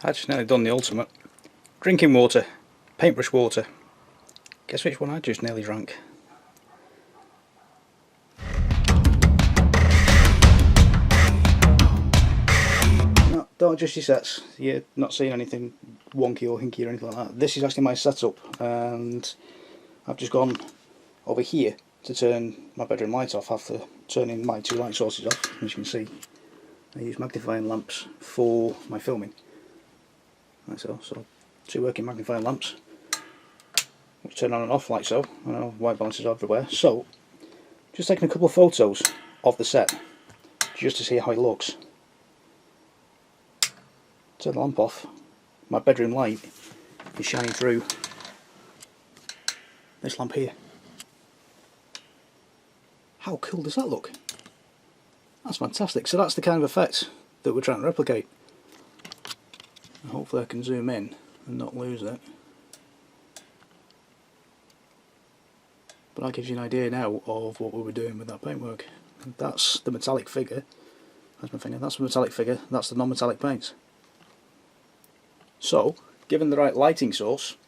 I just nearly done the ultimate. Drinking water, paintbrush water. Guess which one I just nearly drank? No, don't adjust your sets. You're not seeing anything wonky or hinky or anything like that. This is actually my setup, and I've just gone over here to turn my bedroom light off after turning my two light sources off. As you can see, I use magnifying lamps for my filming. Like so, two working magnifying lamps, which turn on and off like so. I know white balances are everywhere. So, just taking a couple of photos of the set, just to see how it looks. Turn the lamp off. My bedroom light is shining through this lamp here. How cool does that look? That's fantastic. So that's the kind of effect that we're trying to replicate. And hopefully I can zoom in and not lose it. But that gives you an idea now of what we were doing with that paintwork. And that's the metallic figure. That's my finger. That's the metallic figure. That's the non-metallic paints. So, given the right lighting source,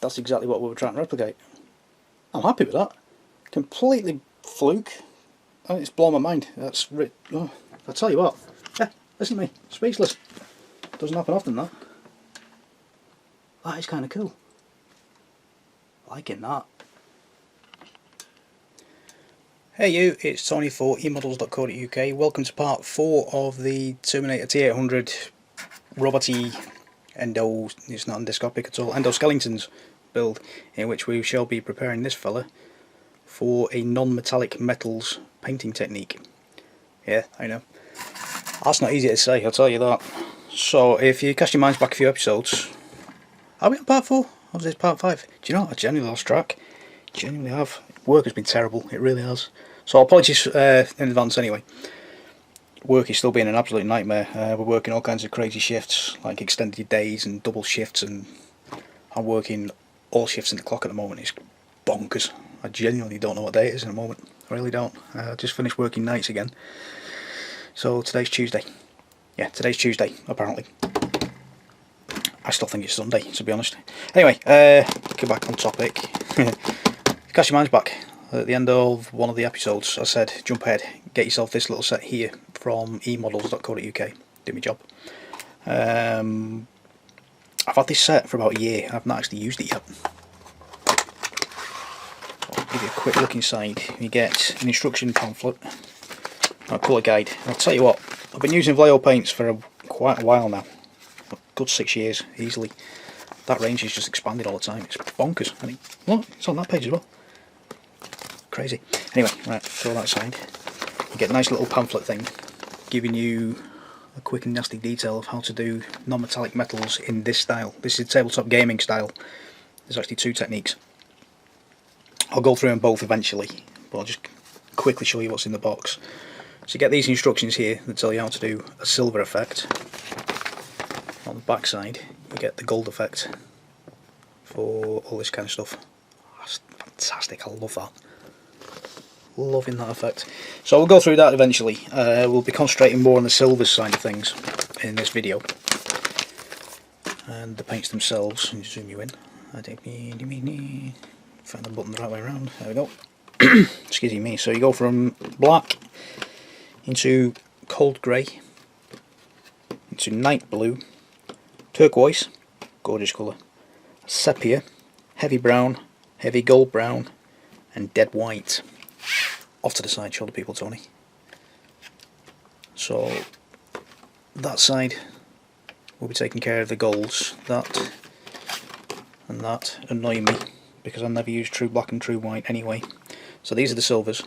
that's exactly what we were trying to replicate. I'm happy with that. Completely fluke. Oh, it's blown my mind. That's oh, I tell you what. Yeah, listen to me. Speechless. Doesn't happen often, that. That is kind of cool. Liking that. Hey you, it's Tony for emodels.co.uk. Welcome to part 4 of the Terminator T-800 roboty it's not endoscopic at all, Endoskeletons build, in which we shall be preparing this fella for a non-metallic metals painting technique. Yeah, I know. That's not easy to say, I'll tell you that. So, if you cast your minds back a few episodes, are we on part 4? Or was this part 5? Do you know, I genuinely lost track. Genuinely have. Work has been terrible, it really has. So apologies in advance anyway. Work is still being an absolute nightmare. We're working all kinds of crazy shifts, like extended days and double shifts, and I'm working all shifts in the clock at the moment. It's bonkers. I genuinely don't know what day it is in the moment. I really don't. I just finished working nights again. So today's Tuesday. Yeah, today's Tuesday, apparently. I still think it's Sunday, to be honest. Anyway, get back on topic. Cast your minds back. At the end of one of the episodes, I said, jump ahead, get yourself this little set here from emodels.co.uk. Do my job. I've had this set for about a year. I've not actually used it yet. I'll give you a quick look inside. You get an instruction pamphlet, a colour guide. I'll tell you what, I've been using Vallejo paints for quite a while now. A good 6 years, easily. That range is just expanding all the time. It's bonkers. I mean, look, it's on that page as well. Crazy. Anyway, right, throw that aside. You get a nice little pamphlet thing giving you a quick and nasty detail of how to do non-metallic metals in this style. This is tabletop gaming style. There's actually 2 techniques. I'll go through them both eventually, but I'll just quickly show you what's in the box. So you get these instructions here that tell you how to do a silver effect. On the back side you get the gold effect for all this kind of stuff. That's fantastic, I love that. Loving that effect. So we'll go through that eventually. We'll be concentrating more on the silver side of things in this video. And the paints themselves, let me zoom you in. Find the button the right way around. There we go. Excuse me. So you go from black into cold grey, into night blue, turquoise, gorgeous colour, sepia, heavy brown, heavy gold brown, and dead white. Off to the side, show the people, Tony. So that side will be taking care of the golds. That and that annoy me because I never use true black and true white anyway. So these are the silvers,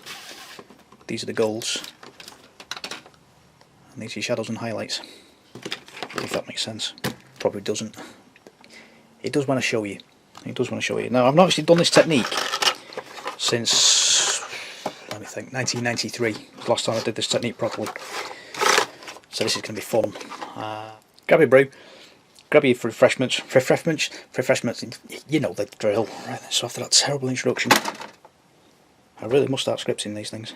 these are the golds, and these are your shadows and highlights. If that makes sense. Probably doesn't. It does want to show you. It does want to show you. Now I've not actually done this technique since, let me think, 1993 was the last time I did this technique properly. So this is going to be fun. Grab your brew, grab your refreshments, you know the drill. Right, so after that terrible introduction, I really must start scripting these things.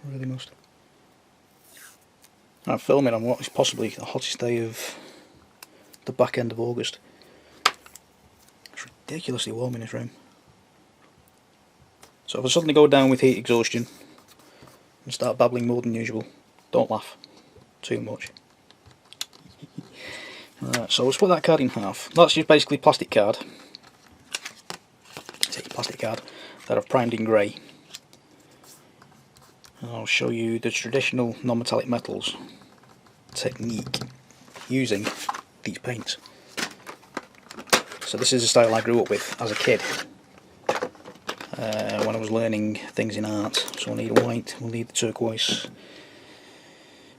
I really must. I'm filming on what is possibly the hottest day of the back end of August. It's ridiculously warm in this room. So if I suddenly go down with heat exhaustion and start babbling more than usual, don't laugh too much. So let's put that card in half. That's just basically plastic card. It's a plastic card that I've primed in grey. And I'll show you the traditional non-metallic metals technique using these paints. So this is a style I grew up with as a kid when I was learning things in art. So we'll need white, we'll need the turquoise,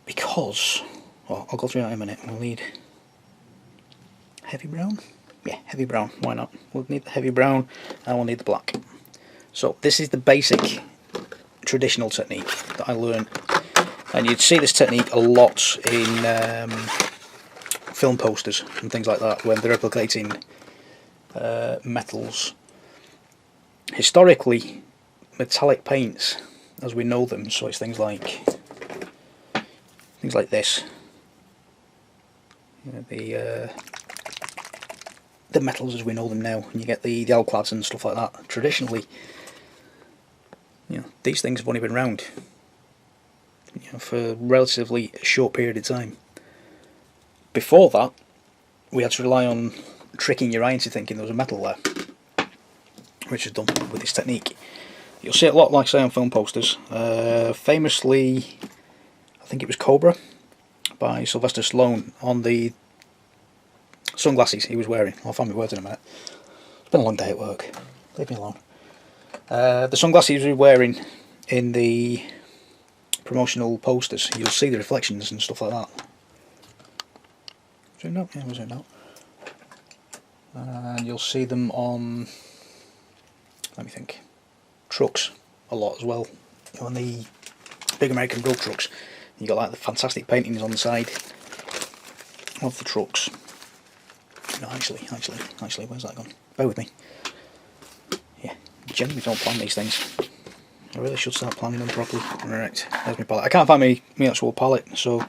because, well, I'll go through that in a minute. We'll need heavy brown? Yeah, heavy brown, why not? We'll need the heavy brown and we'll need the black. So this is the basic traditional technique that I learned, and you'd see this technique a lot in film posters and things like that when they're replicating metals. Historically, metallic paints as we know them, so it's things like this, you know, the metals as we know them now, and you get the alclads and stuff like that. Traditionally, you know, these things have only been around, you know, for a relatively short period of time. Before that, we had to rely on tricking your eye into thinking there was a metal there, which is done with this technique. You'll see it a lot, like I say, on film posters. Famously, I think it was Cobra by Sylvester Stallone, on the sunglasses he was wearing. I'll find my words in a minute. It's been a long day at work. Leave me alone. The sunglasses he was wearing in the promotional posters, you'll see the reflections and stuff like that. Zoomed out? Yeah, we're zoomed out. And you'll see them on, let me think, trucks a lot as well. On the big American road trucks, you got like the fantastic paintings on the side of the trucks. No, actually, where's that gone? Bear with me. Yeah, generally don't plan these things. I really should start planning them properly. Right, there's my palette. I can't find my actual palette, so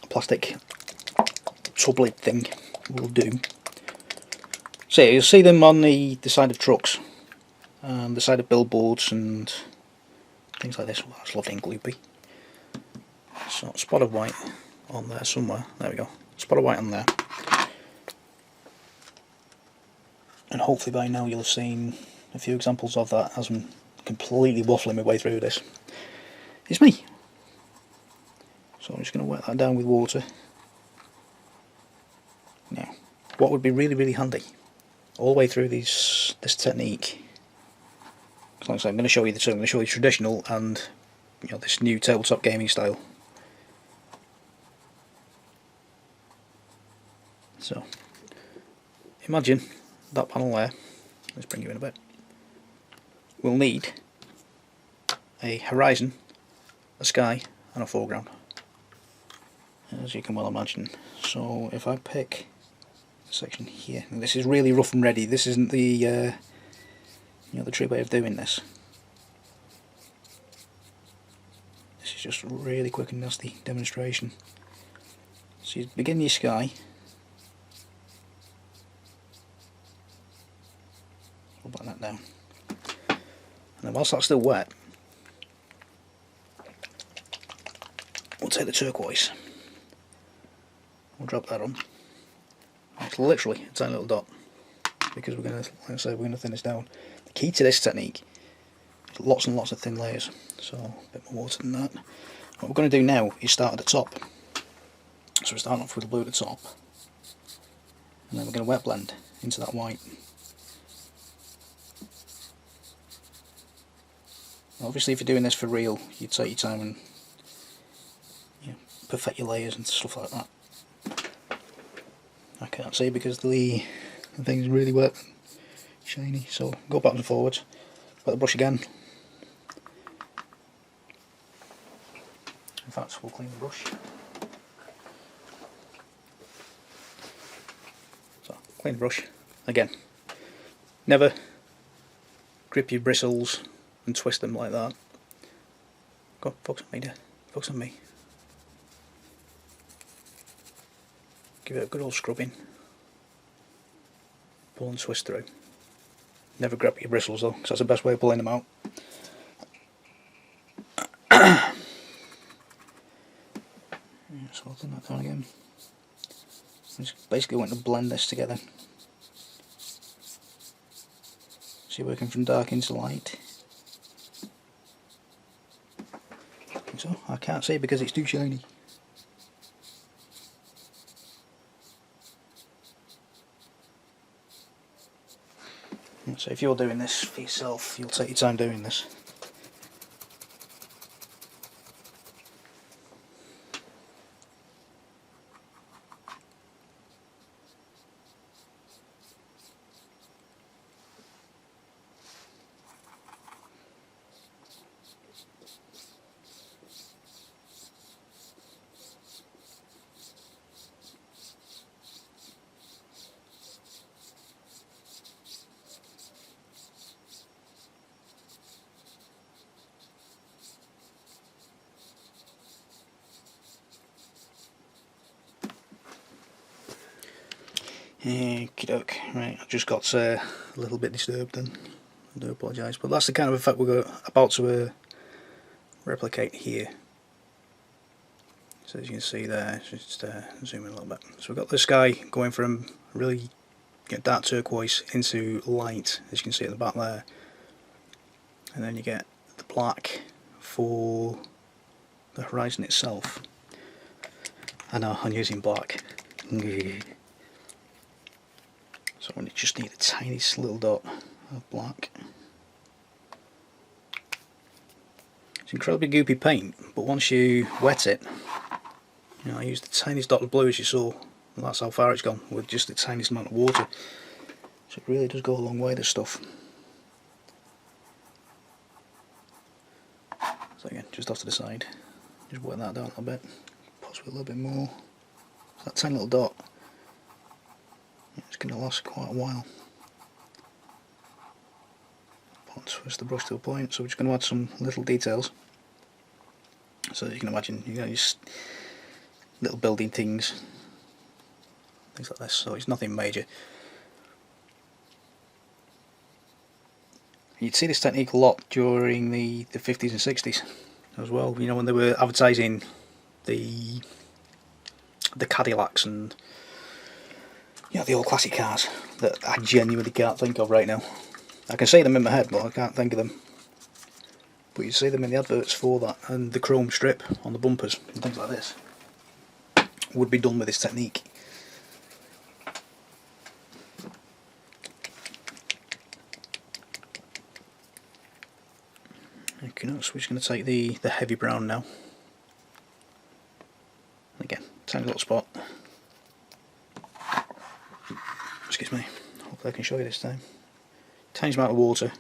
a plastic tub lid thing will do. So yeah, you'll see them on the side of trucks, and the side of billboards and things like this. Well, that's lovely and gloopy. So spot of white on there somewhere. There we go. Spot of white on there. And hopefully by now you'll have seen a few examples of that as I'm completely waffling my way through this. It's me. So I'm just going to wet that down with water. Now, what would be really, really handy all the way through this technique, like I say, I'm going to show you the two. I'm going to show you traditional and, you know, this new tabletop gaming style. So imagine that panel there. Let's bring you in a bit. We'll need a horizon, a sky and a foreground, as you can well imagine. So if I pick a section here, and this is really rough and ready, this isn't the you know, the true way of doing this. This is just a really quick and nasty demonstration. So you begin your sky. We'll button that down. And then whilst that's still wet, we'll take the turquoise. We'll drop that on. It's literally a tiny little dot, because we're going to, like I say, we're going to thin this down. The key to this technique is lots and lots of thin layers. So a bit more water than that. What we're going to do now is start at the top. So we're starting off with the blue at the top, and then we're going to wet blend into that white. Obviously, if you're doing this for real, you take your time and, you know, perfect your layers and stuff like that. I can't see because the thing's really wet, shiny. So go backwards and forwards. Wet the brush again. In fact, we'll clean the brush. So clean the brush again. Never grip your bristles and twist them like that. Go on, focus on me, dear. Focus on me. Give it a good old scrubbing. Pull and twist through. Never grab your bristles though, because that's the best way of pulling them out. So I'll turn that down again. I'm just basically want to blend this together. So you're working from dark into light. So I can't see because it's too shiny. So if you're doing this for yourself, you'll take your time doing this. Okey-doke. Right, I just got a little bit disturbed then. I do apologise, but that's the kind of effect we're about to replicate here. So as you can see there, just zoom in a little bit. So we've got the sky going from really dark turquoise into light, as you can see at the back there. And then you get the black for the horizon itself. I know, I'm using black. So I just need a tiniest little dot of black. It's incredibly goopy paint, but once you wet it, you know, I used the tiniest dot of blue as you saw, and that's how far it's gone with just the tiniest amount of water. So it really does go a long way, this stuff. So again, just off to the side, just wet that down a little bit, possibly a little bit more. So that tiny little dot, it's going to last quite a while. Twist the brush to a point, so we're just going to add some little details. So as you can imagine, you know, just little building things like this, so it's nothing major. You'd see this technique a lot during the 50s and 60s as well, you know, when they were advertising the Cadillacs and, you know, the old classic cars that I genuinely can't think of right now. I can see them in my head, but I can't think of them. But you see them in the adverts for that, and the chrome strip on the bumpers and things like this would be done with this technique. Okay, so we're just going to take the heavy brown now. Again, tiny little spot. Excuse me, hopefully I can show you this time. Tiny amount of water.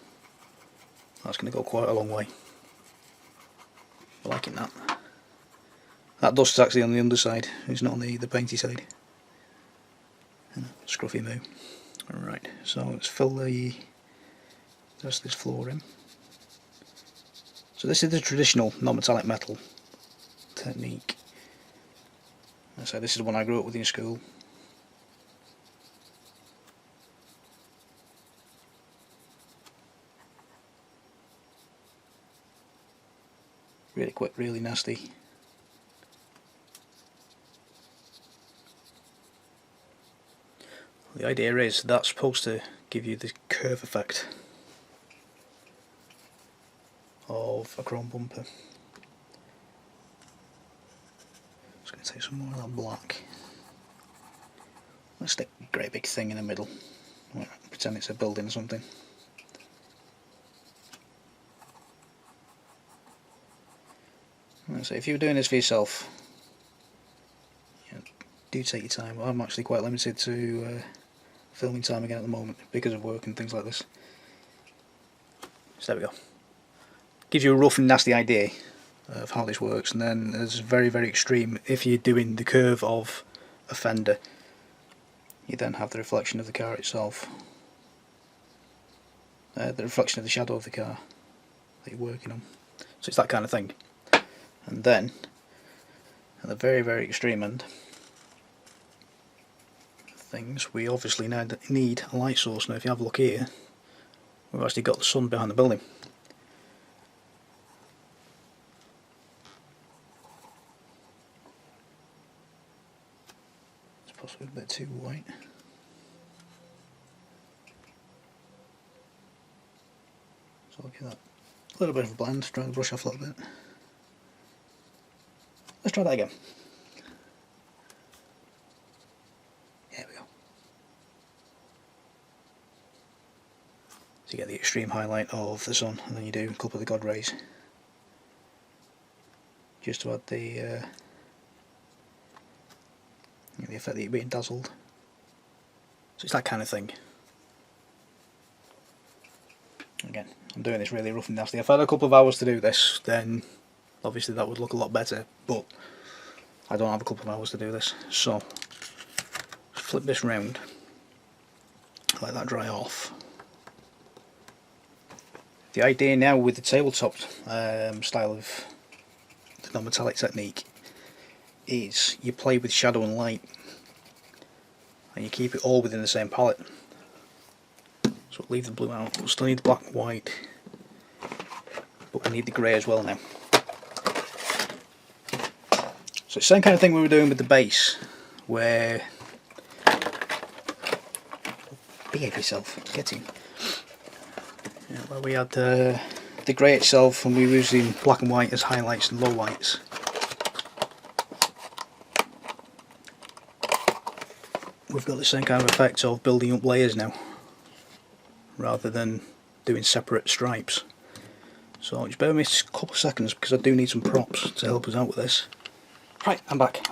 That's going to go quite a long way. I'm liking that. That dust is actually on the underside, it's not on the painty side. Scruffy moo. Alright, so let's fill the rest of this floor in. So this is the traditional non-metallic metal technique. So this is the one I grew up with in school. Really quick, really nasty. The idea is that's supposed to give you the curve effect of a chrome bumper. Just going to take some more of that black. Let's stick a great big thing in the middle. Pretend it's a building or something. So if you were doing this for yourself, you know, do take your time. I'm actually quite limited to filming time again at the moment because of work and things like this. So there we go. Gives you a rough and nasty idea of how this works, and then there's very, very extreme. If you're doing the curve of a fender, you then have the reflection of the car itself. The reflection of the shadow of the car that you're working on. So it's that kind of thing. And then, at the very, very extreme end, things, we obviously need a light source. Now if you have a look here, we've actually got the sun behind the building. It's possibly a bit too white. So look at that. A little bit of a blend, trying to brush off a little bit. Let's try that again. There we go. So you get the extreme highlight of the sun, and then you do a couple of the God rays, just to add the effect that you're being dazzled. So it's that kind of thing. Again, I'm doing this really rough and nasty. If I had a couple of hours to do this, then obviously that would look a lot better, but I don't have a couple of hours to do this. So flip this round, let that dry off. The idea now with the tabletop style of the non-metallic technique is you play with shadow and light, and you keep it all within the same palette. So leave the blue out. We'll still need the black and white, but we need the grey as well now. So it's the same kind of thing we were doing with the base, where behave yourself, get in. Yeah, where we had the grey itself, and we were using black and white as highlights and lowlights. We've got the same kind of effect of building up layers now, rather than doing separate stripes. So just bear with me a couple of seconds, because I do need some props to help us out with this. Right, I'm back.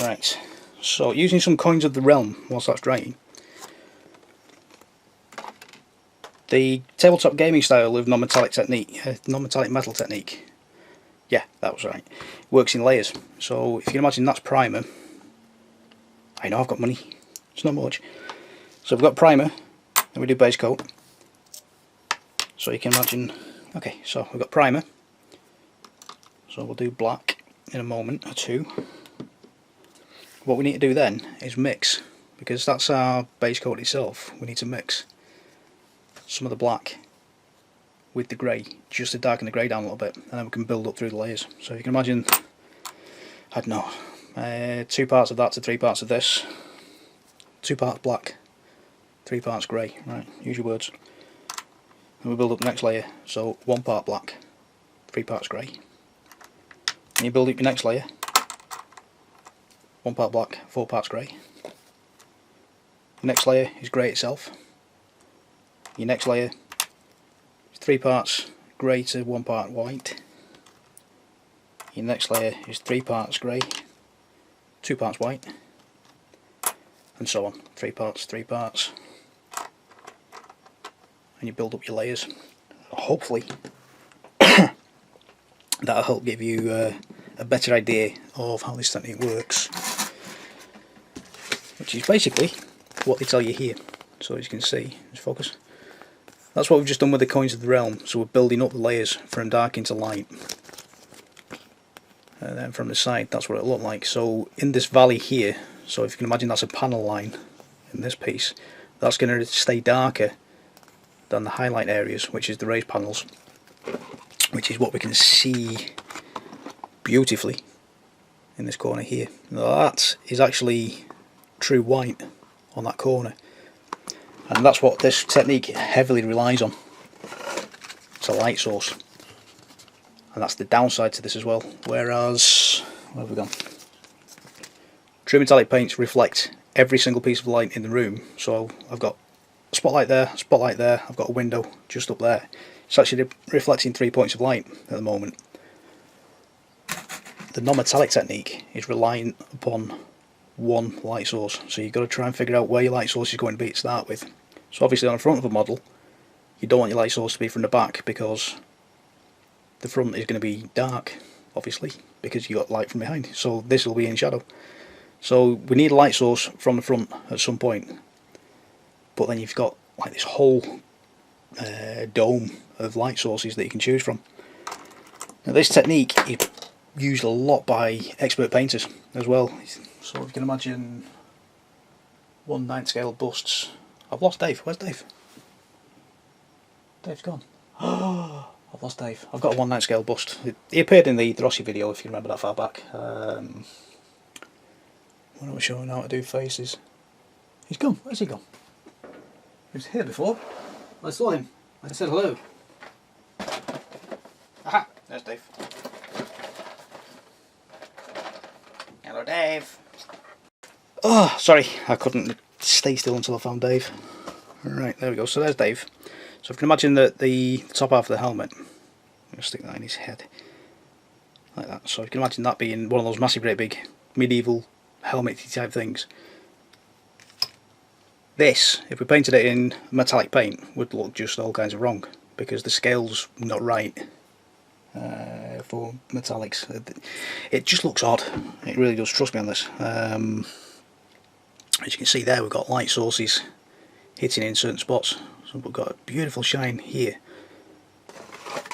Right, so using some coins of the realm whilst that's drying. The tabletop gaming style of non-metallic technique, non-metallic metal technique, yeah, that was right, works in layers. So if you can imagine, that's primer. I know I've got money, it's not much. So we've got primer, then we do base coat. So you can imagine, okay, so we've got primer, so we'll do black in a moment or two. What we need to do then is mix, because that's our base coat itself. We need to mix some of the black with the grey, just to darken the grey down a little bit, and then we can build up through the layers. So you can imagine, I don't know, 2 parts of that to 3 parts of this, 2 parts black, 3 parts grey, right, use your words. And we build up the next layer, so 1 part black, 3 parts grey. And you build up your next layer, 1 part black, 4 parts grey. The next layer is grey itself. Your next layer is 3 parts grey to 1 part white. Your next layer is 3 parts grey, 2 parts white, and so on. 3 parts, 3 parts. And you build up your layers. Hopefully that'll help give you a better idea of how this technique works, which is basically what they tell you here. So as you can see, just focus. That's what we've just done with the coins of the realm. So we're building up the layers from dark into light, and then from the side that's what it looked like. So in this valley here, so if you can imagine, that's a panel line in this piece, that's going to stay darker than the highlight areas, which is the raised panels, which is what we can see beautifully in this corner here. Now that is actually true white on that corner, and that's what this technique heavily relies on. It's a light source, and that's the downside to this as well. Whereas, where have we gone? True metallic paints reflect every single piece of light in the room. So I've got a spotlight there, I've got a window just up there. It's actually reflecting 3 points of light at the moment. The non-metallic technique is relying upon one light source, so you've got to try and figure out where your light source is going to be to start with. So obviously on the front of a model, you don't want your light source to be from the back, because the front is going to be dark, obviously, because you got light from behind. So this will be in shadow. So we need a light source from the front at some point, but then you've got like this whole dome of light sources that you can choose from. Now this technique is used a lot by expert painters as well. So you can imagine 1/9 scale busts. I've lost Dave. Where's Dave? Dave's gone. I've lost Dave. I've got a 1/9 scale bust. He appeared in the Rossi video, if you remember that far back. When I was showing how to do faces. He's gone. Where's he gone? He was here before. I saw him. I said hello. Aha! There's Dave. Hello, Dave. Oh, sorry. I couldn't stay still until I found Dave. Right, there we go. So there's Dave. So if you can imagine that the top half of the helmet, I'm going to stick that in his head. Like that. So you can imagine that being one of those massive, great big medieval helmet-y type things. This, if we painted it in metallic paint, would look just all kinds of wrong because the scale's not right for metallics. It just looks odd. It really does. Trust me on this. As you can see there, we've got light sources hitting in certain spots. So we've got a beautiful shine here.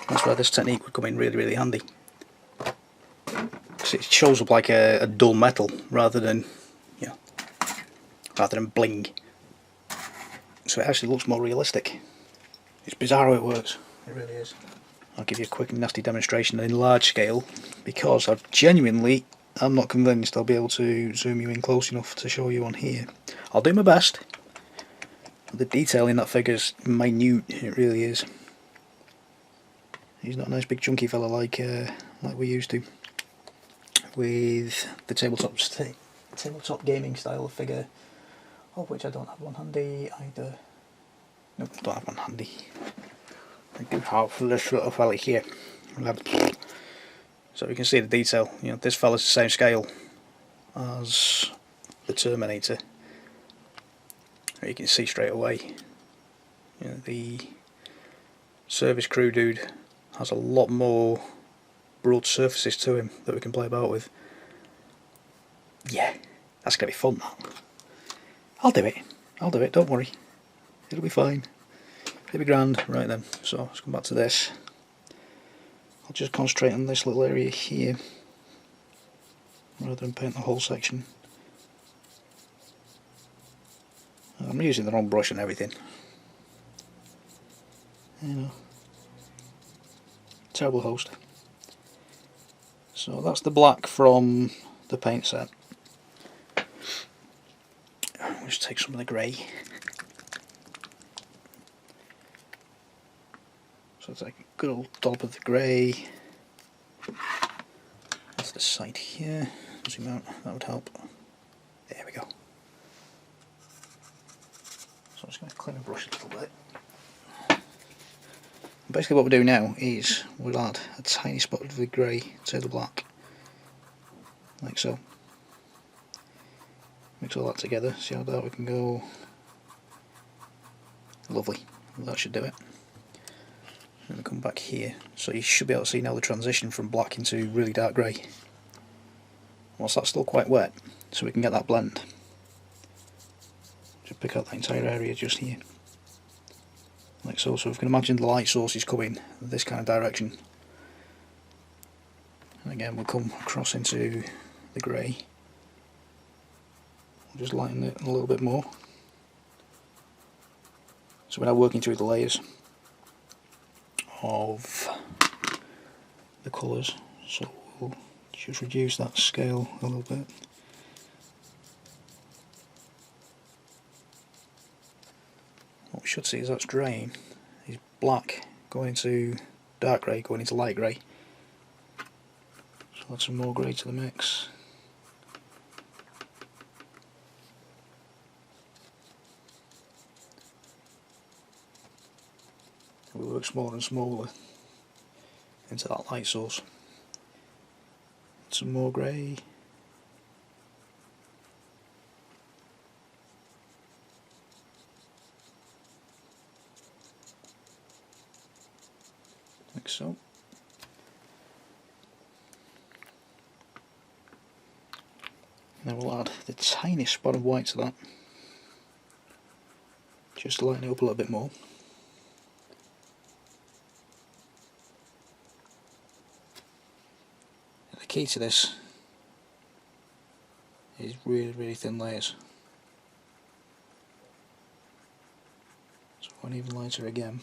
That's where this technique would come in really, really handy. It shows up like a dull metal rather than, you know, rather than bling. So it actually looks more realistic. It's bizarre how it works. It really is. I'll give you a quick and nasty demonstration in large scale because I'm not convinced I'll be able to zoom you in close enough to show you on here. I'll do my best. The detail in that figure's minute. It really is. He's not a nice big chunky fella like we used to with the tabletop gaming style of figure, of which I don't have one handy either. Nope, don't have one handy. I do have this little fella here. So you can see the detail. You know, this fella's the same scale as the Terminator. You can see straight away. You know, the service crew dude has a lot more broad surfaces to him that we can play about with. Yeah, that's gonna be fun. I'll do it. Don't worry. It'll be fine. It'll be grand. Right then. So let's come back to this. I'll just concentrate on this little area here rather than paint the whole section. I'm using the wrong brush and everything. You know, terrible host. So that's the black from the paint set. I'll just take some of the grey. So it's like a good old dollop of the grey. That's the side here. Zoom out, that would help. There we go. So I'm just going to clean the brush a little bit. Basically what we'll do now is we'll add a tiny spot of the grey to the black. Like so. Mix all that together, see how dark we can go. Lovely, that should do it. And we come back here, so you should be able to see now the transition from black into really dark grey. Whilst that's still quite wet, so we can get that blend. Just pick out that entire area just here. Like so, so if we can imagine the light sources coming this kind of direction. And again we'll come across into the grey. We'll just lighten it a little bit more. So we're now working through the layers of the colours, so we'll just reduce that scale a little bit. What we should see is that's drying, is black going into dark grey, going into light grey. So add some more grey to the mix. We work smaller and smaller into that light source. Some more grey. Like so. And then we'll add the tiniest spot of white to that, just to lighten it up a little bit more. The key to this is really, really thin layers. Going even lighter again.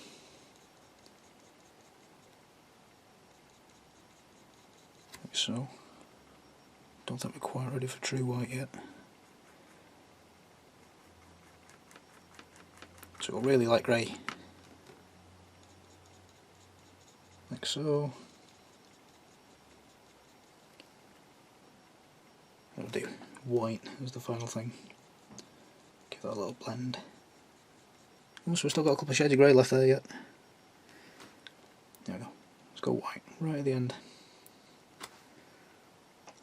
Like so. Don't think we're quite ready for true white yet. So we'll really light grey. Like so. I'll do white as the final thing. Give that a little blend. Oh, so we've still got a couple of shades of grey left there yet. There we go. Let's go white right at the end.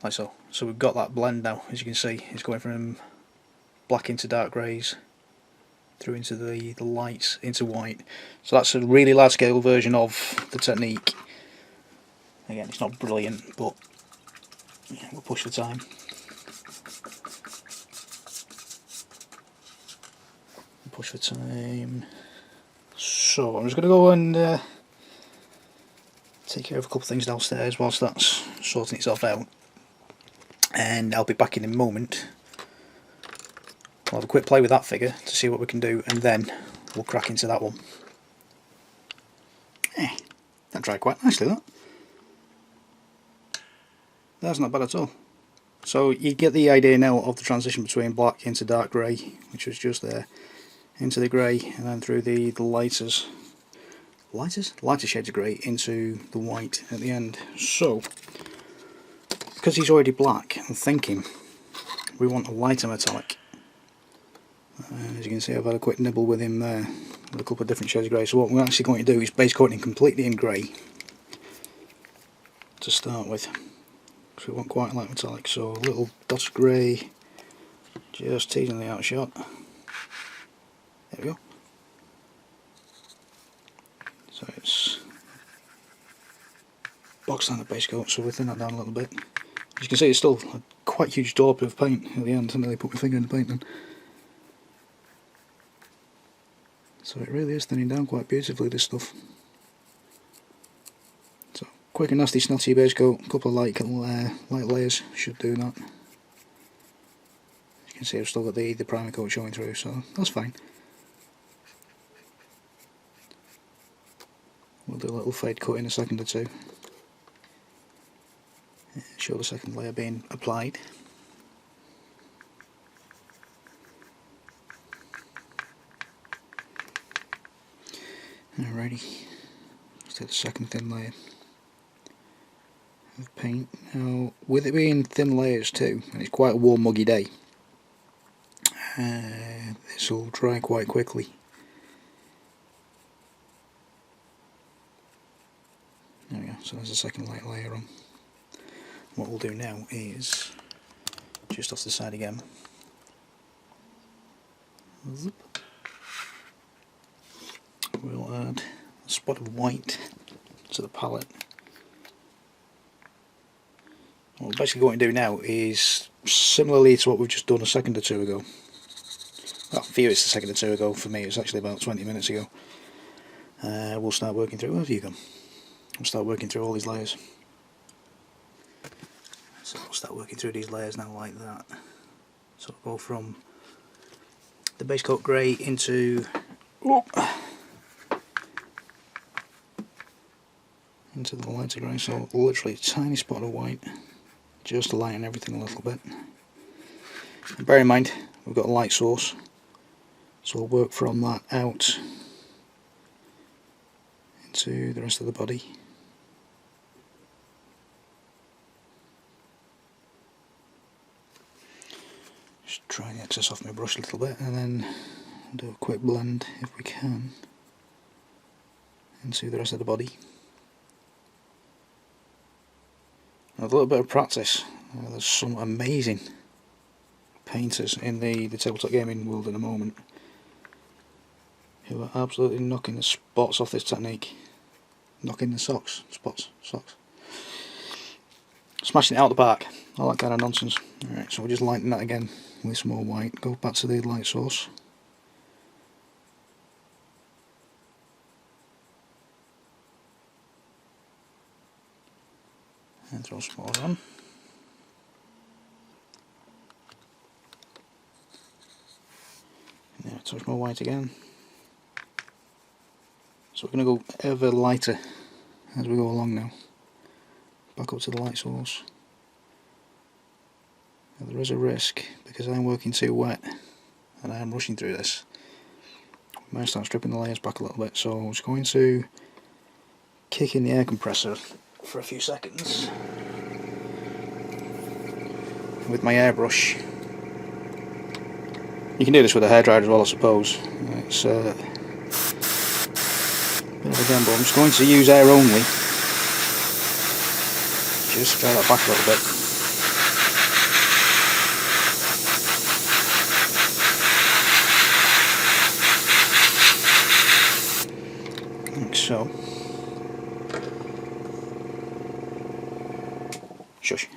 Like so. So we've got that blend now, as you can see. It's going from black into dark greys, through into the lights, into white. So that's a really large scale version of the technique. Again, it's not brilliant, but yeah, we'll push for time. Push for time. So I'm just going to go and take care of a couple of things downstairs whilst that's sorting itself out, and I'll be back in a moment. I'll have a quick play with that figure to see what we can do, and then we'll crack into that one. That dried quite nicely, that. That's not bad at all. So you get the idea now of the transition between black into dark grey, which was just there, into the grey, and then through the lighter shades of grey into the white at the end. So, because he's already black, I'm thinking we want a lighter metallic. As you can see, I've had a quick nibble with him there, with a couple of different shades of grey. So what we're actually going to do is base coat him completely in grey to start with. So we want quite a light metallic. So a little dot of grey, just teasing the outshot. There we go. So it's box standard base coat, so we'll thin that down a little bit. As you can see, it's still a quite huge daub of paint at the end. I nearly put my finger in the paint then. So it really is thinning down quite beautifully, this stuff. So quick and nasty snotty base coat, a couple of light layers should do that. As you can see, I've still got the primer coat showing through, so that's fine. We'll do a little fade cut in a second or two. Show the second layer being applied. Alrighty, let's take the second thin layer of paint. Now, with it being thin layers too, and it's quite a warm muggy day, this will dry quite quickly. There we go, so there's a second light layer on. What we'll do now is, just off the side again, zip. We'll add a spot of white to the palette. What we're basically going to do now is, similarly to what we've just done a second or two ago, well, for you it's a second or two ago, for me it's actually about 20 minutes ago, we'll start working through, where have you gone? We'll start working through all these layers. So we'll start working through these layers now like that. So we'll go from the base coat grey into the lighter grey, so literally a tiny spot of white, just to lighten everything a little bit. And bear in mind, we've got a light source, so we'll work from that out into the rest of the body. Just dry the excess off my brush a little bit, and then do a quick blend, if we can, into the rest of the body. With a little bit of practice, there's some amazing painters in the tabletop gaming world at the moment who are absolutely knocking the spots off this technique. Knocking the socks, smashing it out the park, all that kind of nonsense. Alright, so we'll just lighten that again with some more white, go back to the light source. And throw some more on. And then a touch more white again. So we're going to go ever lighter as we go along now. Back up to the light source. Now there is a risk, because I'm working too wet and I am rushing through this. I might start stripping the layers back a little bit, so I was going to kick in the air compressor for a few seconds with my airbrush. You can do this with a hairdryer as well, I suppose. It's a bit of a gamble. I'm just going to use air only. Just dry that back a little bit. Like so. Shush.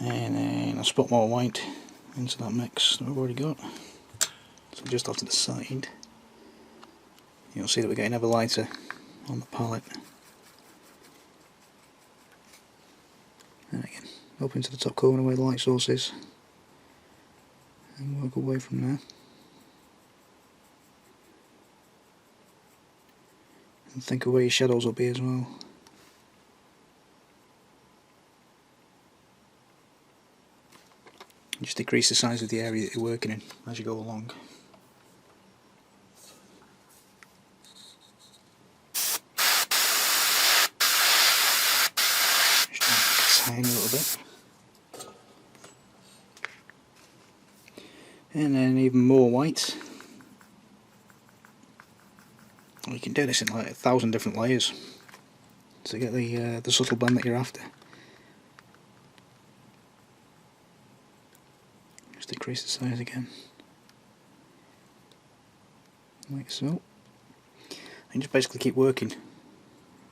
And then I'll spot more white into that mix that we've already got. So just off to the side, you'll see that we're getting ever lighter on the palette. And again, up into the top corner where the light source is, and work away from there. And think of where your shadows will be as well. Just decrease the size of the area that you're working in as you go along. Just a tiny little bit. And then even more white. You can do this in like 1,000 different layers to get the subtle blend that you're after. Just decrease the size again, like so, and just basically keep working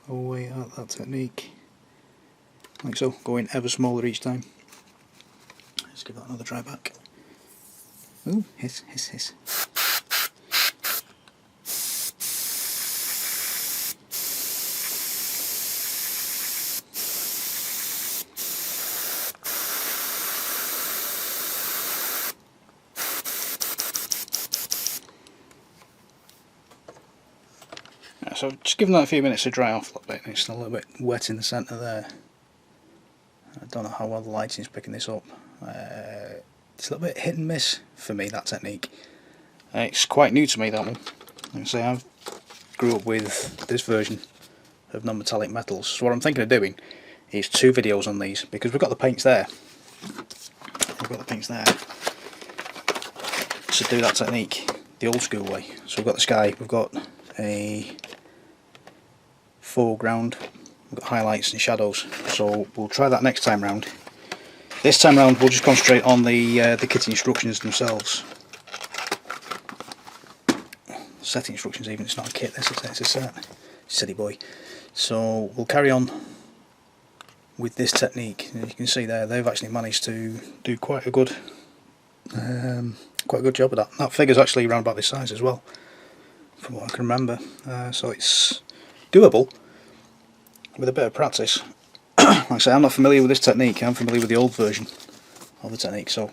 away at that technique, like so, going ever smaller each time. Let's give that another try back. Ooh, hiss, hiss, hiss. So just giving that a few minutes to dry off a little bit. It's a little bit wet in the centre there. I don't know how well the lighting's picking this up. It's a little bit hit and miss for me, that technique. It's quite new to me, that one. Like I say, I grew up with this version of non-metallic metals. So what I'm thinking of doing is 2 videos on these, because we've got the paints there. We've got the paints there to do that technique the old school way. So we've got the sky, we've got a foreground, we've got highlights and shadows, so we'll try that next time round. This time round we'll just concentrate on the kit instructions themselves. Setting instructions even, it's not a kit, it's a set. Silly boy. So we'll carry on with this technique. As you can see there, they've actually managed to do quite a good job of that. That figure's actually around about this size as well, from what I can remember. So it's doable with a bit of practice. Like I say, I'm not familiar with this technique, I'm familiar with the old version of the technique, so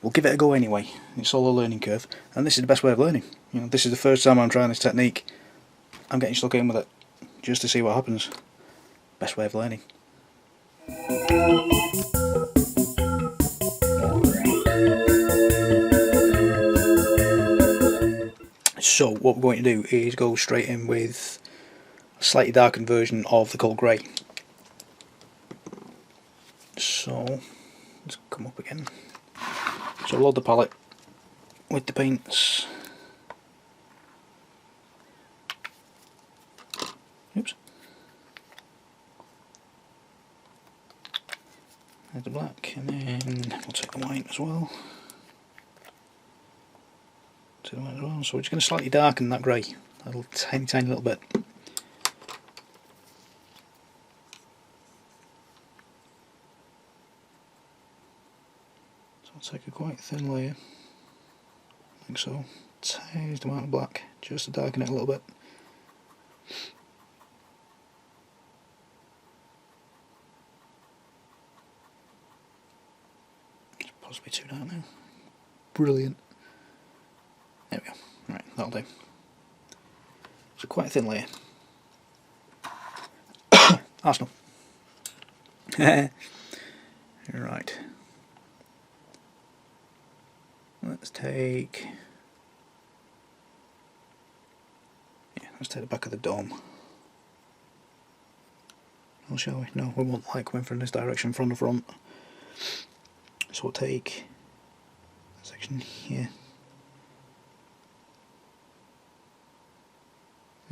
we'll give it a go anyway. It's all a learning curve, and this is the best way of learning. You know, this is the first time I'm trying this technique. I'm getting stuck in with it just to see what happens. Best way of learning. So what we're going to do is go straight in with a slightly darkened version of the cold grey. So let's come up again. So load the palette with the paints. Oops. There's the black, and then we'll take the white as well. Take the white as well. So we're just going to slightly darken that grey, a little tiny little bit. So I'll take a quite thin layer, like so. Tiny amount of black, just to darken it a little bit. Possibly too dark now. Brilliant. There we go. Right, that'll do. It's quite a thin layer. Arsenal. Right. Let's take the back of the dome. Or shall we? No, we won't like coming from this direction from the front. So we'll take a section here.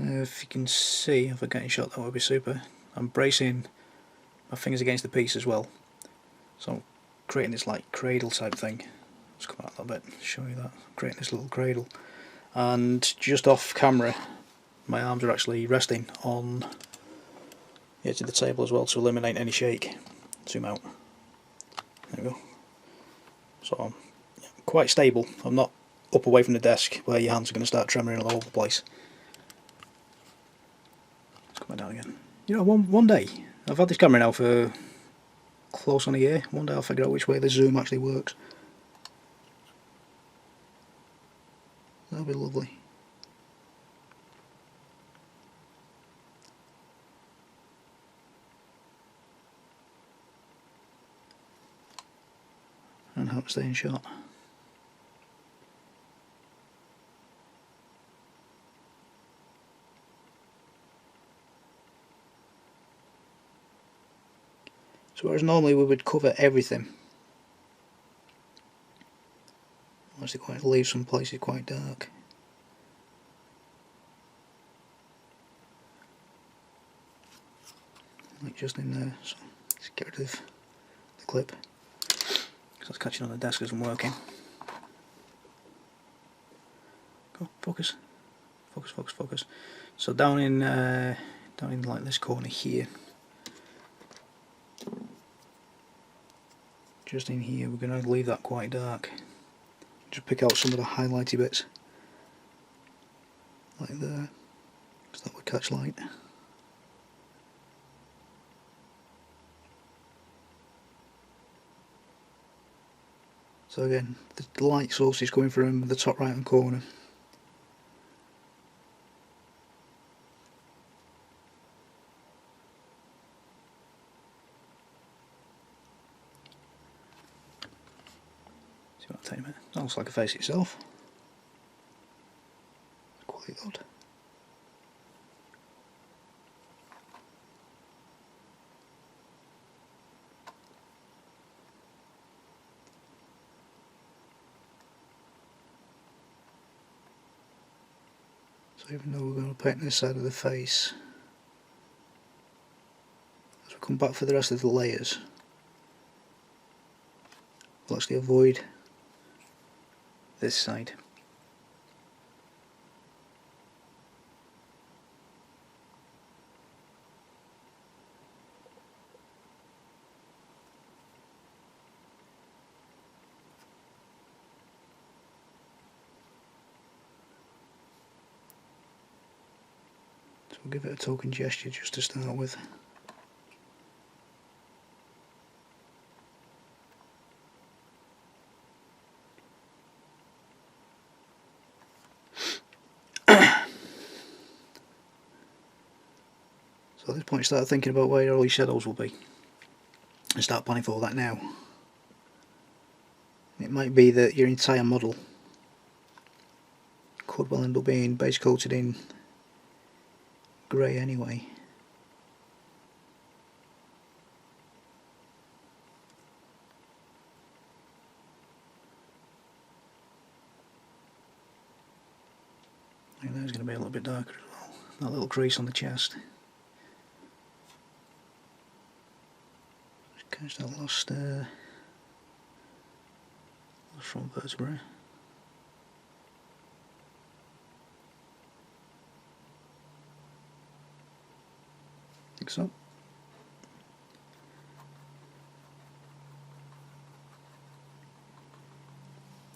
If you can see, if I get a shot, that would be super. I'm bracing my fingers against the piece as well. So I'm creating this like cradle type thing. Let's come out a little bit, show you that. I'm creating this little cradle. And just off camera, my arms are actually resting on the edge of the table as well to eliminate any shake. Zoom out. There we go. So I'm quite stable. I'm not up away from the desk where your hands are going to start tremoring all over the place. Let's come back down again. You know, one day, I've had this camera now for close on a year. One day I'll figure out which way the zoom actually works. That'll be lovely. And how to stay in shot. So whereas normally we would cover everything, unless it quite leaves some places quite dark. Like just in there, so let's get rid of the clip, because that's catching on the desk as I'm working. Go, focus, focus, focus, focus. So down in like this corner here, just in here, we're going to leave that quite dark. Just pick out some of the highlighty bits, like there, because that would catch light. So again, the light source is coming from the top right hand corner. See what I'm telling you, that looks like a face itself. Quite odd. So even though we're going to paint this side of the face, as we come back for the rest of the layers, we'll actually avoid this side. So we'll give it a token gesture just to start with. So at this point start thinking about where all your shadows will be and start planning for all that now. It might be that your entire model could well end up being base coated in grey anyway. I think that's going to be a little bit darker as well. That little crease on the chest. Catch that last front vertebrae. Think so.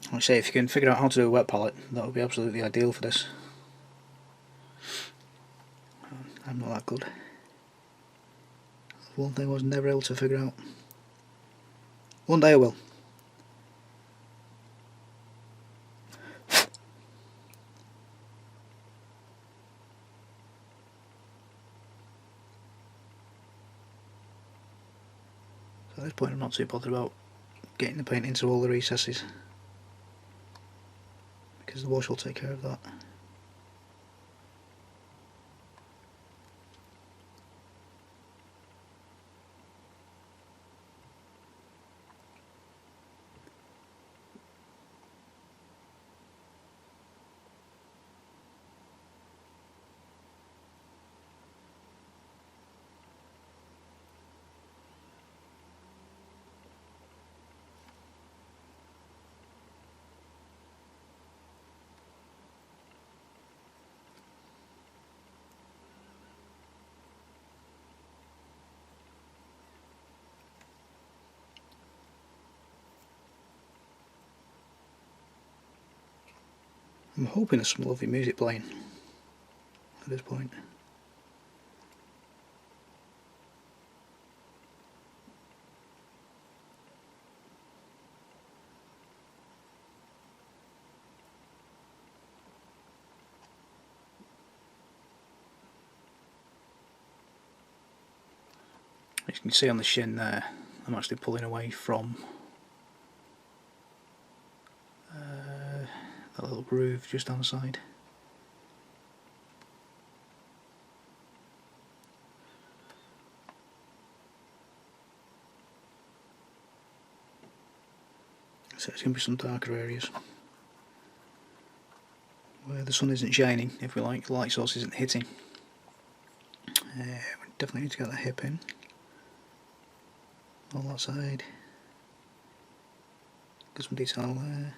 Like I say, if you can figure out how to do a wet palette, that would be absolutely ideal for this. I'm not that good. One thing I was never able to figure out. One day I will. this point I'm not too bothered about getting the paint into all the recesses, because the wash will take care of that. I'm hoping there's some lovely music playing at this point. As you can see on the shin there, I'm actually pulling away from that little groove just down the side. So it's going to be some darker areas where the sun isn't shining, if we like, the light source isn't hitting. We definitely need to get the hip in on that side. Get some detail there.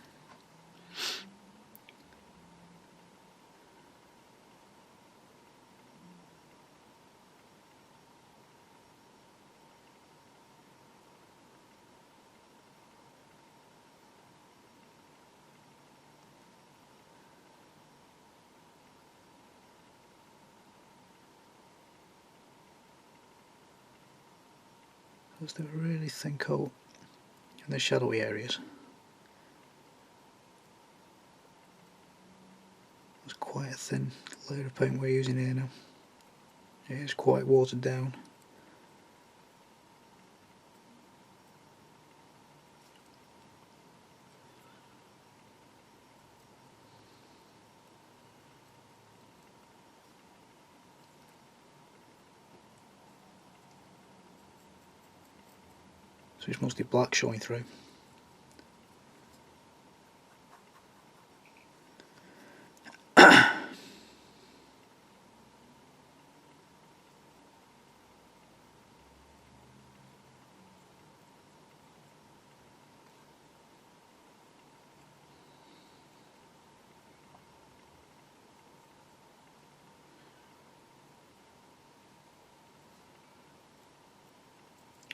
Let's do a really thin coat in the shadowy areas. It's quite a thin layer of paint we're using here now. It is quite watered down. So it's mostly black showing through.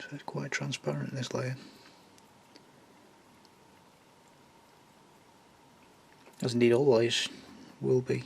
So it's quite transparent in this layer, as indeed all the layers will be.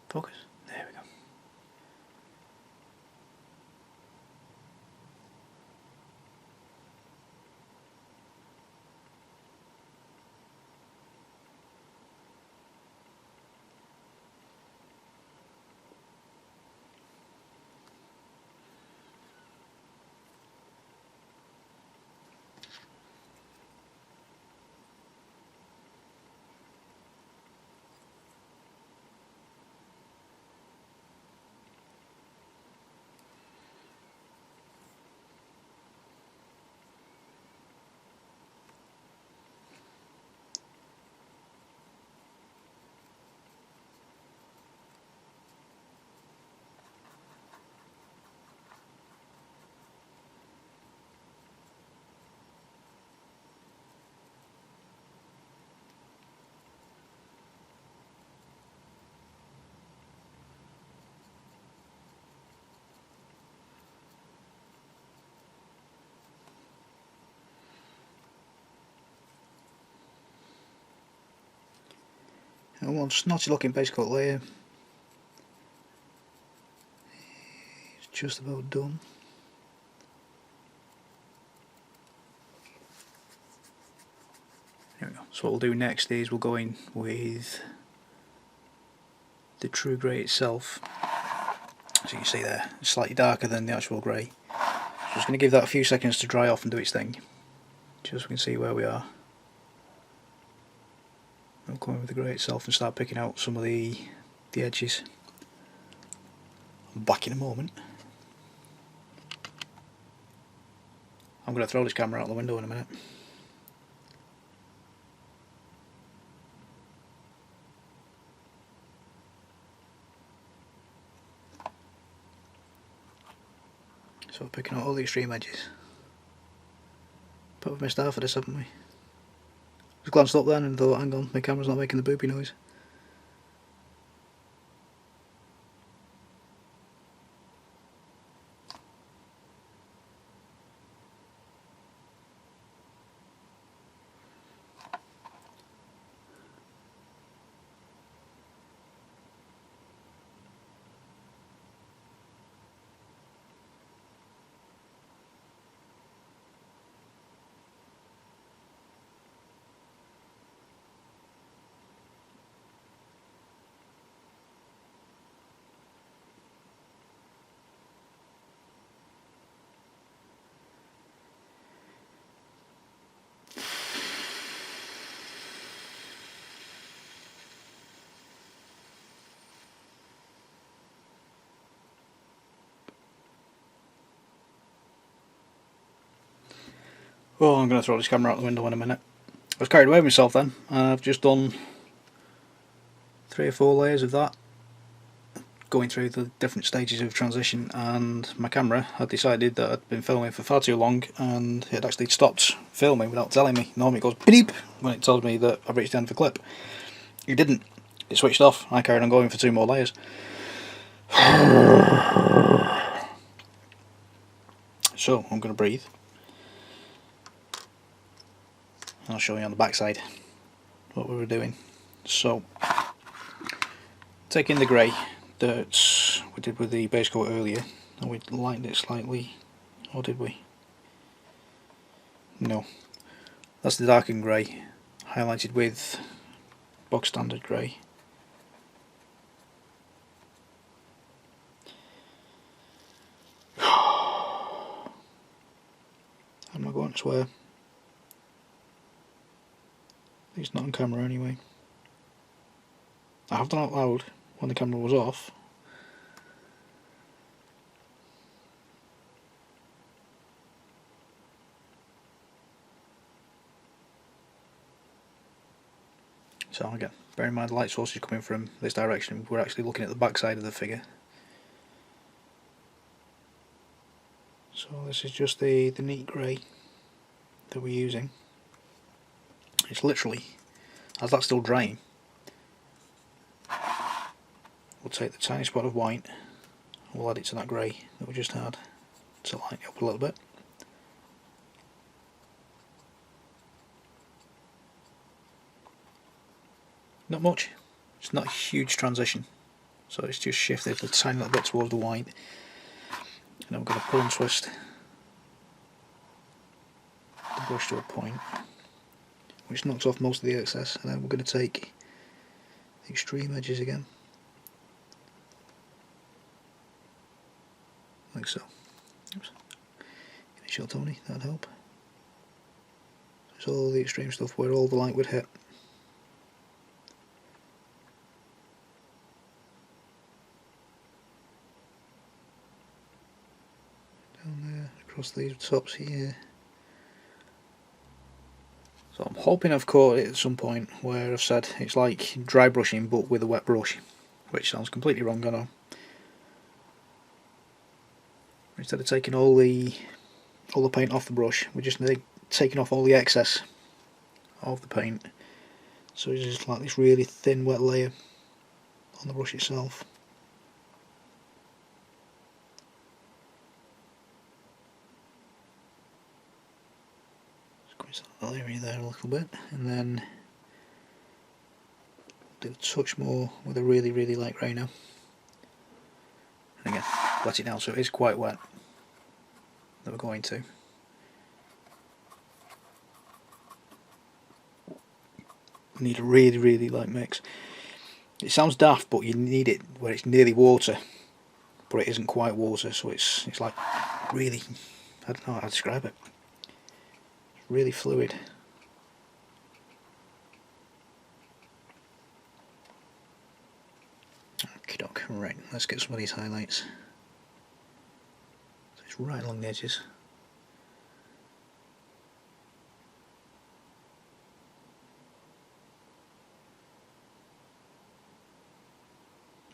Focus. There we go. well, snotty looking base coat layer. It's just about done. There we go. So what we'll do next is we'll go in with the true grey itself. So you can see there, it's slightly darker than the actual grey. So just going to give that a few seconds to dry off and do its thing. Just so we can see where we are. I'll come in with the grey itself and start picking out some of the edges. I'm back in a moment. I'm going to throw this camera out the window in a minute. So we're picking out all the extreme edges. But we've missed half of this, haven't we? Just glanced up then and thought, hang on, my camera's not making the boopy noise. Oh, I'm going to throw this camera out the window in a minute. I was carried away with myself then. I've just done 3 or 4 layers of that, going through the different stages of transition, and my camera had decided that I'd been filming for far too long and it actually stopped filming without telling me. Normally it goes beep when it tells me that I've reached the end of the clip. It didn't. It switched off. I carried on going for 2 more layers. So I'm going to breathe. I'll show you on the back side what we were doing. So, taking the grey that we did with the base coat earlier, and we lightened it slightly, or did we? No. That's the darkened grey, highlighted with box standard grey. I'm not going to swear. It's not on camera anyway. I have done it out loud when the camera was off. So again, bear in mind the light source is coming from this direction. We're actually looking at the back side of the figure. So this is just the neat grey that we're using. It's literally, as that's still drying, we'll take the tiny spot of white and we'll add it to that grey that we just had to lighten it up a little bit. Not much, it's not a huge transition, so it's just shifted a tiny little bit towards the white, and then we're going to pull and twist the brush to a point which knocks off most of the excess, and then we're going to take the extreme edges again, like so. Oops. Give me a shot, Tony, that'd help. It's all the extreme stuff where all the light would hit. Down there, across these tops here. So I'm hoping I've caught it at some point where I've said it's like dry brushing but with a wet brush, which sounds completely wrong, I know. Instead of taking all the paint off the brush, we're just taking off all the excess of the paint. So it's just like this really thin wet layer on the brush itself. Squeeze that area there a little bit, and then do a touch more with a really light grey now. And again, wet it down so it is quite wet that we're going to. Need a really light mix. It sounds daft, but you need it where it's nearly water, but it isn't quite water, so it's like really, I don't know how to describe it. It's really fluid. Okie doke, right, let's get some of these highlights. So it's right along the edges.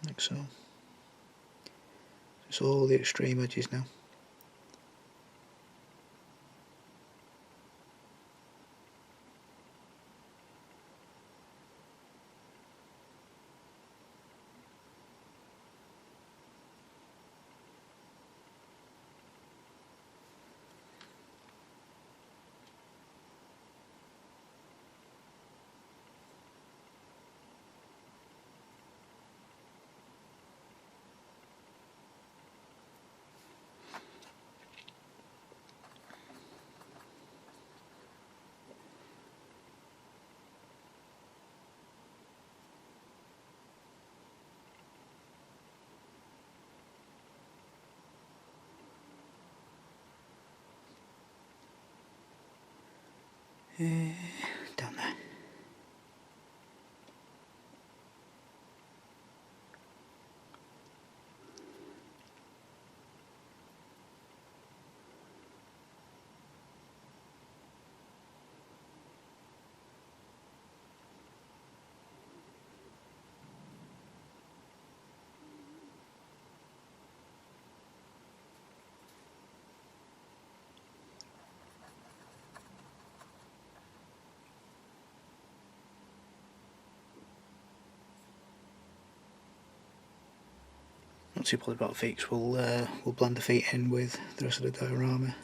Like so. It's all the extreme edges now. Down there. Not too bothered about the feet, so we'll blend the feet in with the rest of the diorama.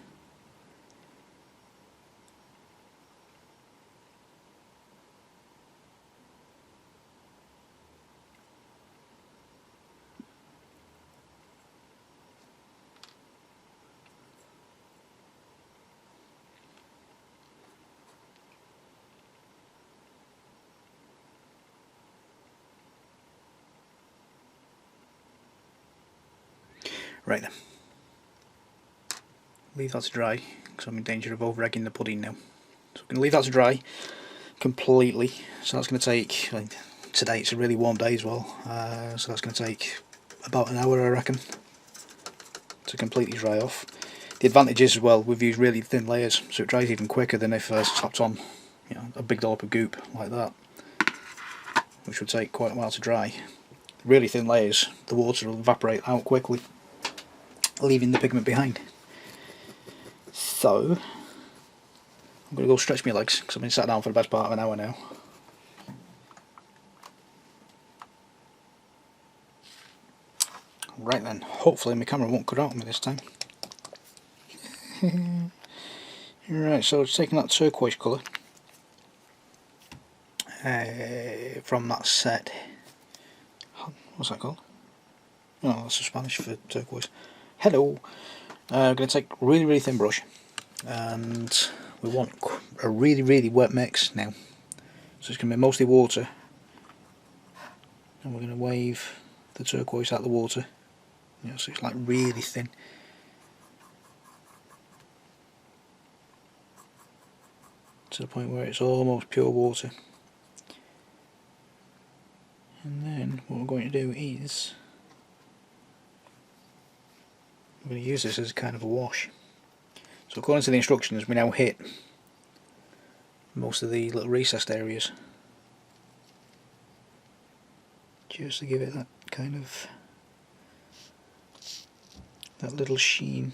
Right then, leave that to dry because I'm in danger of over egging the pudding now. So I'm going to leave that to dry completely. So that's going to take, today it's a really warm day as well, so that's going to take about an hour I reckon to completely dry off. The advantage is as well, we've used really thin layers, so it dries even quicker than if I slapped on a big dollop of goop like that, which would take quite a while to dry. Really thin layers, the water will evaporate out quickly, leaving the pigment behind. So I'm going to go stretch my legs because I've been sat down for the best part of an hour now. Right then, hopefully my camera won't cut out on me this time. Right, so it's taking that turquoise colour from that set. What's that called? Oh, that's Spanish for turquoise. Hello. I'm going to take a really thin brush, and we want a really wet mix now. So it's going to be mostly water, and we're going to wave the turquoise out the water. So it's like really thin. To the point where it's almost pure water. And then what we're going to do is I'm going to use this as kind of a wash. So according to the instructions, we now hit most of the little recessed areas, just to give it that kind of, that little sheen.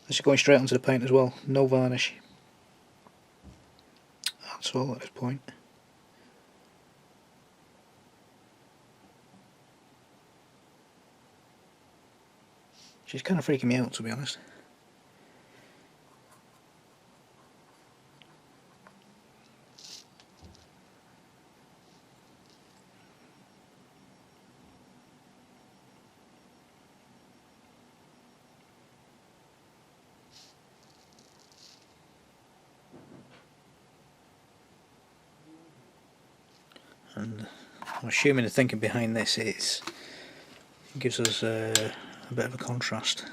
This is going straight onto the paint as well, no varnish. That's all at this point. She's kind of freaking me out, to be honest. and I'm assuming the thinking behind this is it gives us a bit of a contrast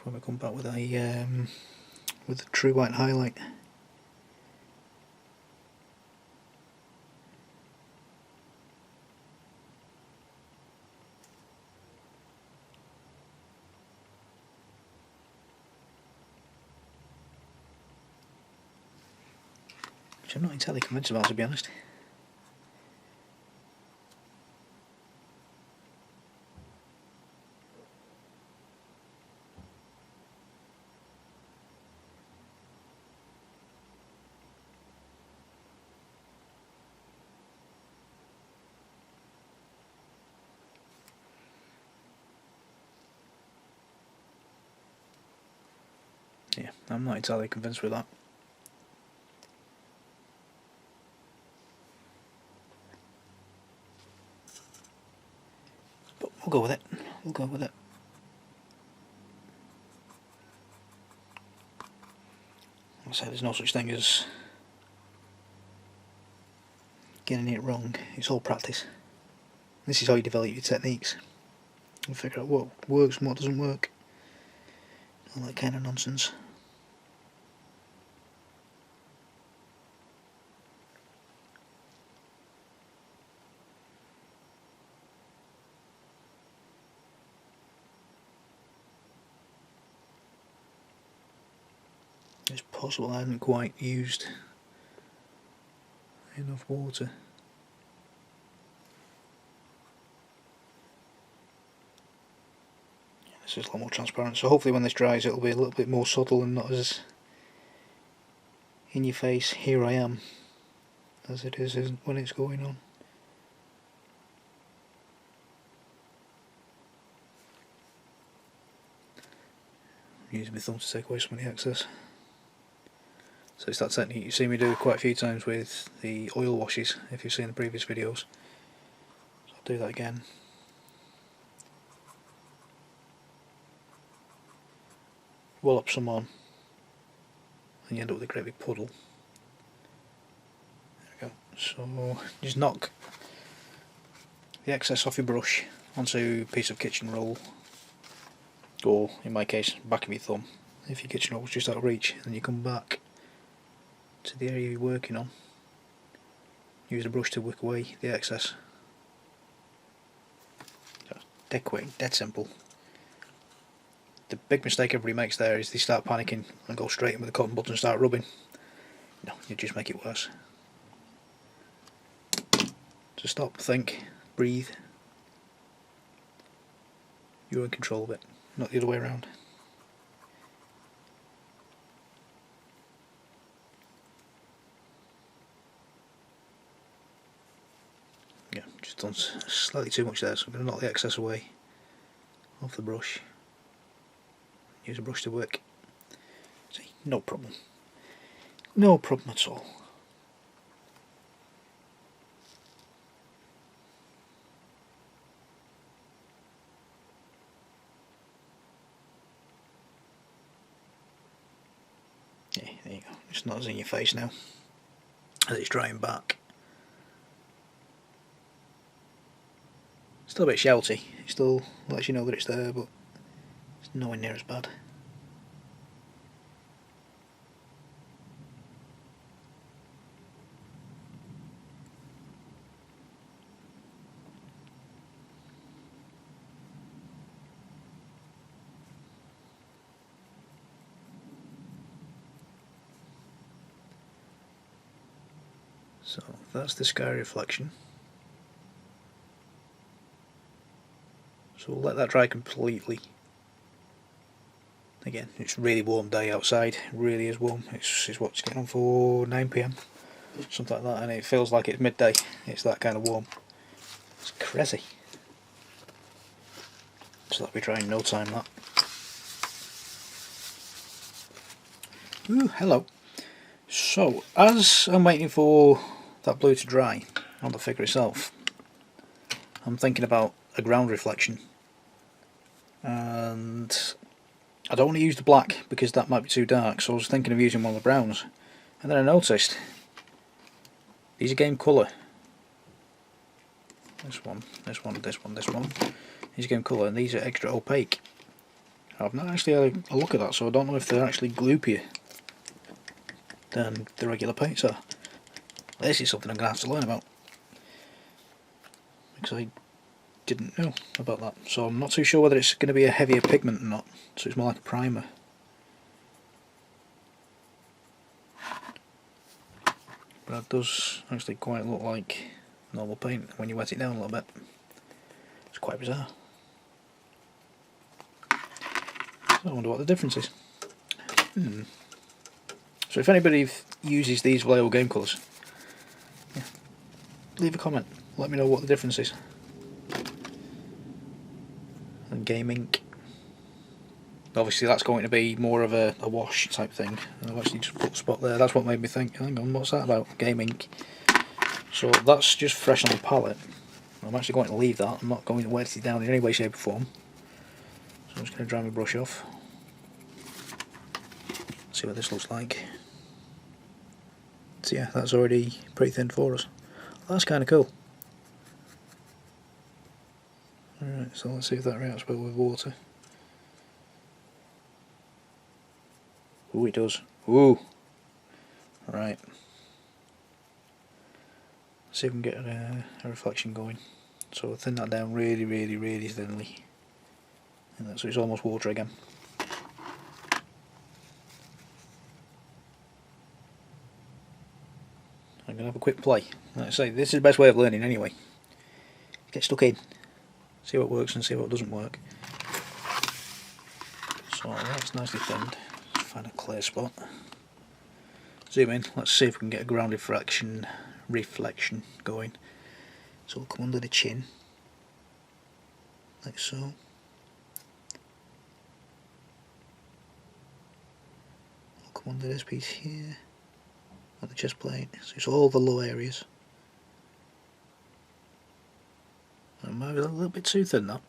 when we come back with a true white highlight. Which I'm not entirely convinced about, to be honest. Yeah, I'm not entirely convinced with that. But we'll go with it. We'll go with it. Like I say, there's no such thing as getting it wrong. It's all practice. This is how you develop your techniques and figure out what works and what doesn't work. All that kind of nonsense. It's possible I haven't quite used enough water. This is a lot more transparent, so hopefully when this dries it'll be a little bit more subtle and not as in your face, here I am, as it is when it's going on. I'm using my thumb to take away some of the excess. So it's that technique you see me do quite a few times with the oil washes, if you've seen the previous videos. So I'll do that again. Wallop some on, and you end up with a great big puddle. There we go. So just knock the excess off your brush onto a piece of kitchen roll, or in my case, back of your thumb, if your kitchen roll is just out of reach. And you come back to the area you're working on, use the brush to wick away the excess. Dead quick, dead simple. The big mistake everybody makes there is they start panicking and go straight in with the cotton buds and start rubbing. No, you just make it worse. So stop, think, breathe. You're in control of it, not the other way around. Yeah, just done slightly too much there, so I'm going to knock the excess away off the brush. Use a brush to wick. See, no problem. No problem at all. Yeah, there you go. It's not as in your face now as it's drying back. Still a bit shouty. It still lets you know that it's there, but it's nowhere near as bad. So that's the sky reflection. So we'll let that dry completely. Again, it's really warm day outside, it really is warm. It's what's getting on for 9 PM, something like that, and it feels like it's midday. It's that kind of warm. It's crazy. So that'll be drying in no time, that. Ooh, hello. So, as I'm waiting for that blue to dry on the figure itself, I'm thinking about a ground reflection. And I don't want to use the black because that might be too dark, so I was thinking of using one of the browns. And then I noticed These are game colour. This one, this one, this one, this one. These are game colour, and these are extra opaque. I've not actually had a look at that, so I don't know if they're actually gloopier than the regular paints are. This is something I'm going to have to learn about, because I didn't know about that. So I'm not too sure whether it's going to be a heavier pigment or not, so it's more like a primer. But it does actually quite look like normal paint when you wet it down a little bit. It's quite bizarre. So I wonder what the difference is. So if anybody uses these Vallejo game colours, yeah, leave a comment. Let me know what the difference is. And game ink. Obviously that's going to be more of a wash type thing. I've actually just put a spot there. That's what made me think, hang on, what's that about? Game ink. So that's just fresh on the palette. I'm actually going to leave that. I'm not going to wet it down in any way, shape or form. So I'm just going to dry my brush off. See what this looks like. So yeah, that's already pretty thin for us. That's kind of cool. Alright, so let's see if that reacts well with water. Ooh, it does. Ooh! Right. See if we can get a reflection going. So we'll thin that down really, really, really thinly. And so it's almost water again. I'm going to have a quick play. Like I say, this is the best way of learning anyway. Get stuck in. See what works and see what doesn't work. So that's nicely thinned. Let's find a clear spot. Zoom in. Let's see if we can get a ground reflection going. So we'll come under the chin. Like so. We'll come under this piece here. On the chest plate. So it's all the low areas. That might be a little bit too thin, that.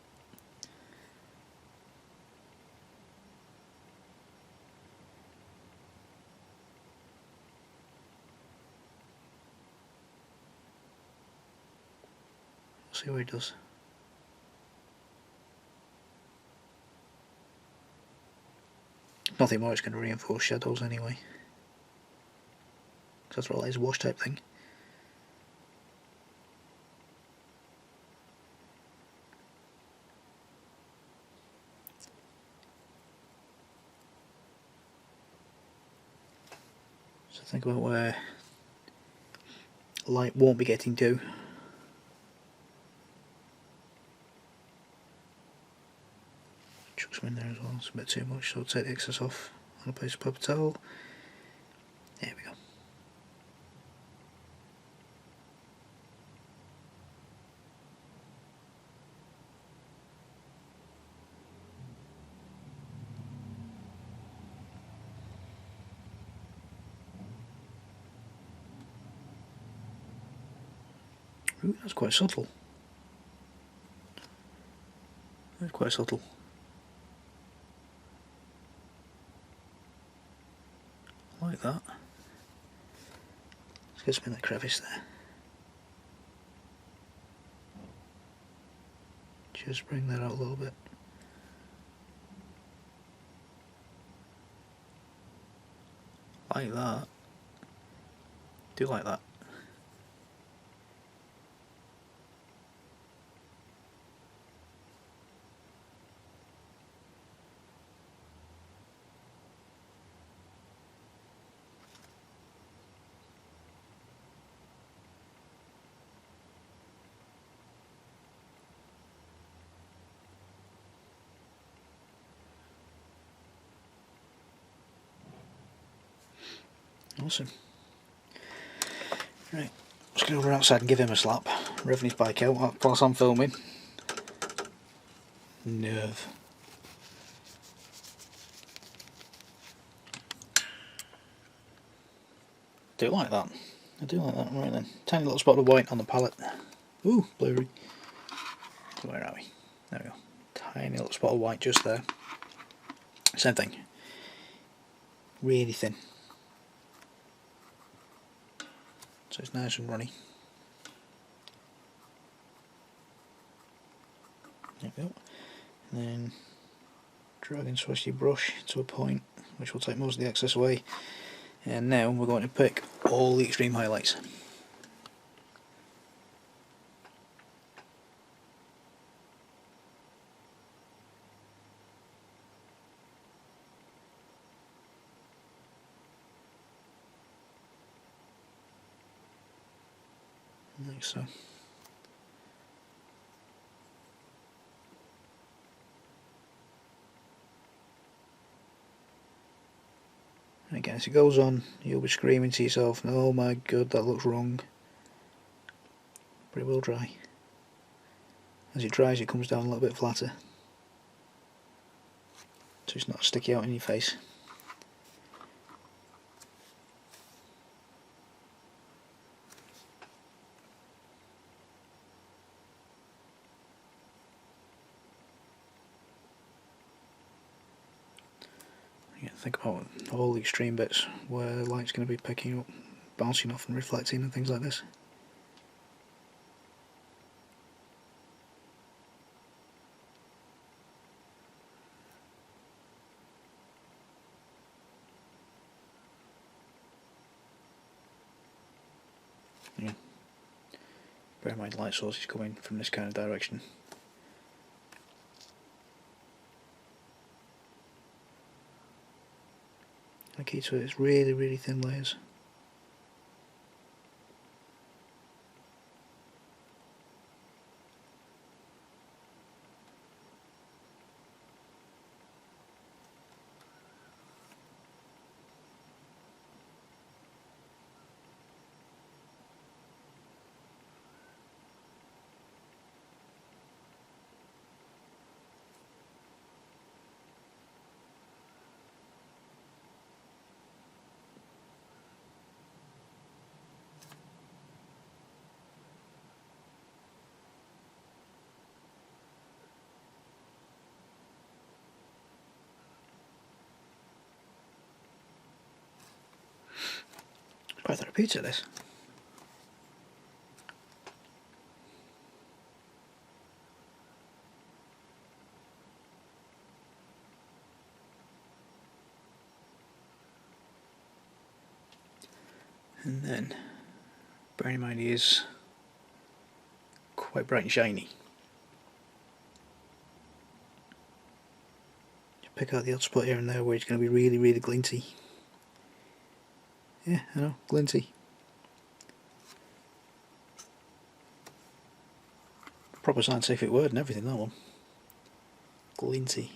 See what it does. Nothing more, it's going to reinforce shadows anyway. Because that's what it is, a wash type thing. So think about where light won't be getting to. Chuck some in there as well, it's a bit too much, so I'll take the excess off on a piece of paper towel. There we go. Ooh, that's quite subtle. That's quite subtle. I like that. Let's get some in that crevice there. Just bring that out a little bit. Like that. Do like that. Awesome. Right, let's go over outside and give him a slap. Revving his bike out whilst I'm filming. Nerve. Do like that. I do like that. Right then. Tiny little spot of white on the palette. Ooh, blurry. Where are we? There we go. Tiny little spot of white just there. Same thing. Really thin. so it's nice and runny. There we go. And then drag and twist your brush to a point which will take most of the excess away, and now we're going to pick all the extreme highlights. Like so. And again, as it goes on, you'll be screaming to yourself, "Oh my god, that looks wrong." But it will dry. As it dries, it comes down a little bit flatter, so it's not sticky out in your face. Think about all the extreme bits where the light's going to be picking up, bouncing off and reflecting and things like this. Yeah. Bear in mind, light source is coming from this kind of direction. The key to it is really thin layers. Quite therapeutic, this. And then, bearing in mind he is quite bright and shiny, pick out the odd spot here and there where it's going to be really glinty. Yeah, I know, glinty. Proper scientific word and everything, that one. Glinty.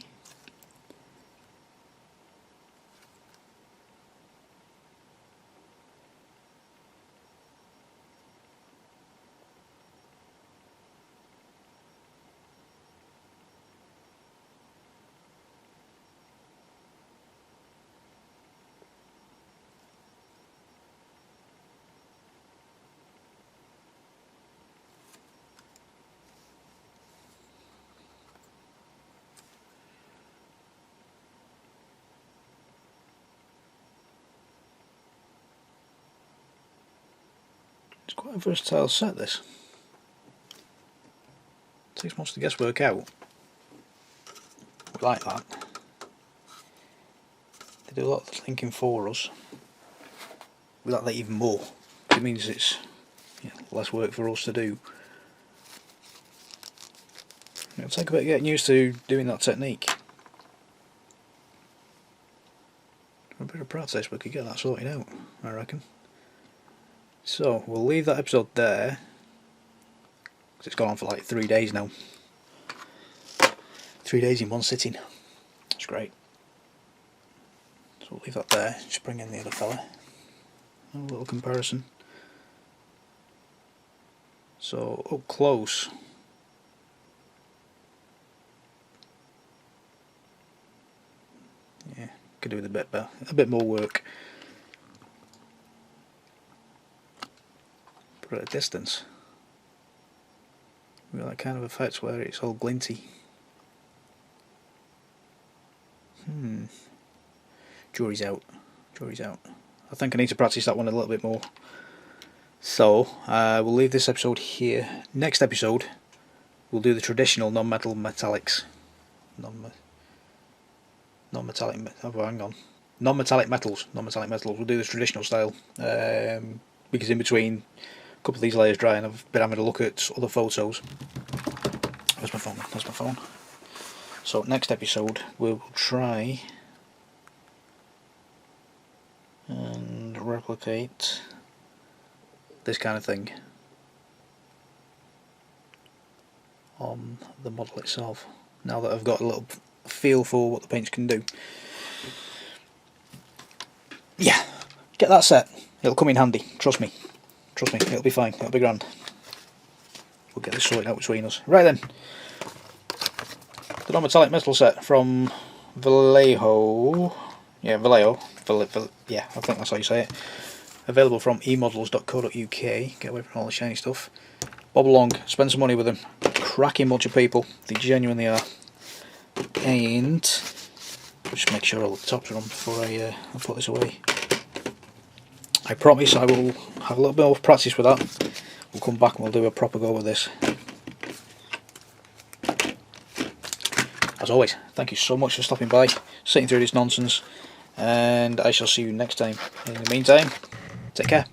It's quite a versatile set, this. Takes most of the guesswork out. We like that. They do a lot of the thinking for us. We like that even more. It means it's less work for us to do. It'll take a bit of getting used to doing that technique. For a bit of practice we could get that sorted out, I reckon. So we'll leave that episode there, because it's gone on for like 3 days now. 3 days in one sitting. That's great. So we'll leave that there, just bring in the other fella. A little comparison. So up close, yeah, could do with a bit more work. But at a distance, we've got that kind of effect where it's all glinty. Jury's out. Jury's out. I think I need to practice that one a little bit more. So we'll leave this episode here. Next episode we'll do the traditional non-metal metallics. Non-metallic. Oh, hang on. Non-metallic metals. Non-metallic metals. We'll do this traditional style. Because in between a couple of these layers drying, I've been having a look at other photos. Where's my phone? There's my phone. So next episode we'll try and replicate this kind of thing on the model itself, now that I've got a little feel for what the paints can do. Yeah, get that set, it'll come in handy, trust me, it'll be fine, it'll be grand. We'll get this sorted out between us. Right then, the non-metallic metal set from Vallejo, yeah, yeah, I think that's how you say it. Available from emodels.co.uk. Get away from all the shiny stuff. Bob along, spend some money with them. Cracking bunch of people, they genuinely are. And just make sure all the tops are on before I put this away. I promise I will have a little bit more practice with that. We'll come back and we'll do a proper go with this. As always, thank you so much for stopping by, sitting through this nonsense, and I shall see you next time. In the meantime, take care.